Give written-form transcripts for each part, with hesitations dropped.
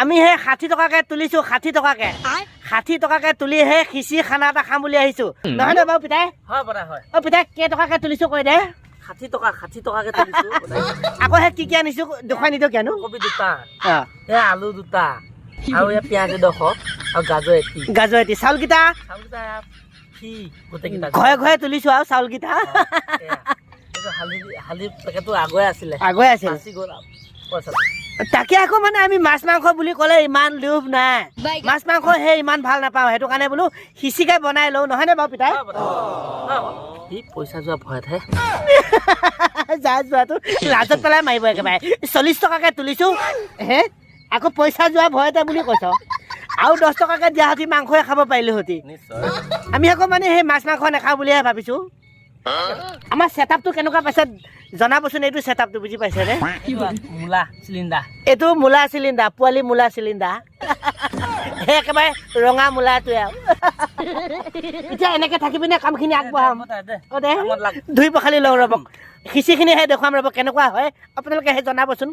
আমি হে 60 টকাকে তুলিছো 60 টকাকে 60 টকাকে তুলি হে খিচি খানা এটা খাম বুলি আহিছো নহয় না বাবু পিতাই হয় বড়া হয় অ পিতাই কে টকাকে তুলিছো কৈ দে 60 টকাকে তুলিছো আকৌ হে কি আনিছো দেখুৱাই নিদিও কেনো কবি দুটা অ এ আলু দুটা আৰু এ পিয়াজ দখ আৰু গাজৰ এটি চাউল কিটা ফি গোটে কিটা ঘৰে ঘৰে তুলিছো আৰু চাউল কিটা হালি পেকেটটো আগুৱাই আছিল বাচি গ'ল পইচা তাকে আকৌ মানে আমি মাছ মাংস বুলি ক'লে ইমান লোভ নাই মাছ মাংস হে ইমান ভাল নাপাওঁ সেইটো কাৰণে বোলো খিচিকে বনাই লওঁ নহয় নে বাৰু পিতাই এই পইচা যোৱা ভয়তহে যা যোৱাটো লাজত পেলাই মাৰিব একেবাৰে 40 টকাকে তুলিছো হে আকৌ পইচা যোৱা ভয়তে বুলি কৈছ আৰু 10 টকাকে দিয়া হতি মাংসই খাব পাৰিলো হতি আমি আকৌ মানে সেই মাছ মাংস নাখাওঁ বুলিহে ভাবিছো আমাৰ সেটআপটো কেনেকুৱা পাইছে জনাবচোন এইটো সেটআপটো বুজি পাইছে নে মুলা চিলিণ্ডাৰ এইটো মুলা চিলিণ্ডাৰ পোৱালি মুলা চিলিণ্ডাৰ একেবাৰে ৰঙা মুলাটোৱে আৰু এতিয়া এনেকে থাকিবি নে কামখিনি আগবঢ়াম অ দে ধুই পখালি লওঁ ৰ'বক খিচিখিনিহে দেখুৱাম ৰ'বক কেনেকুৱা হয় আপোনালোকে সেই জনাবচোন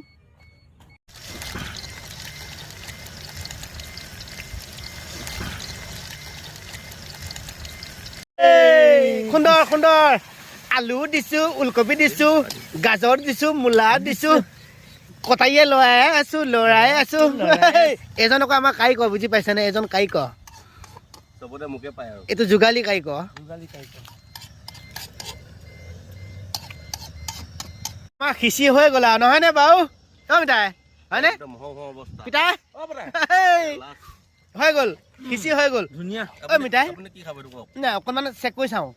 সুন্দৰ সুন্দৰ আলু দিছো ওলকবি দিছো গাজৰ দিছো মূলা দিছো কটাইয়ে লৰাই আছো এজনকো আমাৰ কাৰিকৰ বুজি পাইছানে এজন কাৰিকৰ চবতে মুখে পায় আৰু এইটো যোগালী কাৰিকৰ আমাৰ খিচি হৈ গ'ল আৰু নহয়নে বাৰু মিতাই হয়নে পিতাই হৈ গ'ল খিচি হৈ গ'ল ধুনীয়া অ মিতাই আপুনি কি খাব কওক না অকণমান চেক কৰি চাওঁ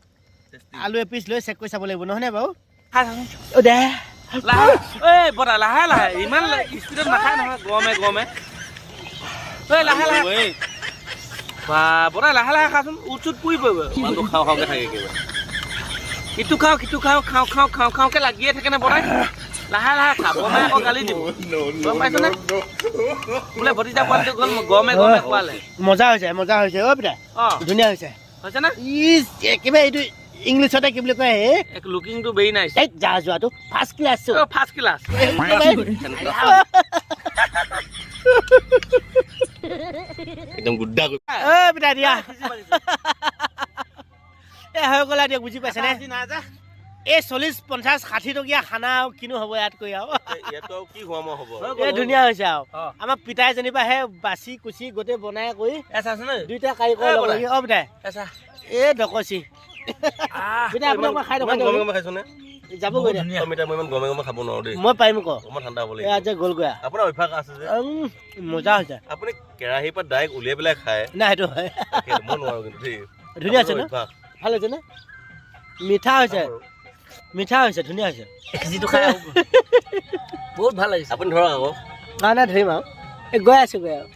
আলু এপিচ লৈ চেক কৰি চাব লাগিব নহয়নে বাৰু খাই অ দে লাহে এই বড়া লাহে ইমান স্পীডত নাখায় নহয় গমে এই লাহে বা বড়া লাহে খাচোন উঠুত পুৰি পৰিব মানুহ খাওঁ খাওঁকে থাকে একেবাৰে ইটো খাওঁকে লাগিয়ে থাকে নে বড়াই লাহে খাব নাই আকৌ গালি দিব গম পাইছনে বোলে ভতিজা পোৱালিটো গ'ল গমে খোৱালে মজা হৈছে অ পিতাই ধুনীয়া হৈছে না একেবাৰে এইটো ইংলিছতে কি বুলি কয় হে লুকিংটো ভেৰি নাইচ যা যোৱাটো ফাৰ্ষ্ট ক্লাছ ফাৰ্ষ্ট ক্লাছ একদম গুড্ডা অ পিতাই দিয়া এ হৈ গ'লা দিয়ক বুজি পাইছেনে এই 40-50-60 টকীয়া খানা আৰু কিনো হ'ব ইয়াত কৰি আৰু ইয়াতো কি হোৱা হ'ব এই ধুনীয়া হৈছে আৰু আমাৰ পিতাই যেনিবা হে বাচি কুচি গোটেই বনাই কৰি দুইটা কাৰিকৰ লগ লাগি অ পিতাই এ ডকচি পিতাই আপোনাক মই খাই গমে গমে খাইছনে যাবগৈ দে মই ইমান গমে গমে খাব নোৱাৰো দেই মই পাৰিম ক অকমান ঠাণ্ডা হ'ব এয়া লাগিব যে গ'লগৈ আপোনাৰ অভ্যাস আছে যে মজা হৈছে আপুনি কেৰাহীৰ পৰা ডাইৰেক্ট উলিয়াই পেলাই খায় নাই সেইটো হয় মই নোৱাৰো কিন্তু দেই ধুনীয়া হৈছে ন অভ্যাস ভাল হৈছে নে মিঠা হৈছে ধুনীয়া হৈছে যিটো খাই বহুত ভাল লাগিছে আপুনি ধৰক আকৌ নাই ধৰিম আৰু গৈ আছো আৰু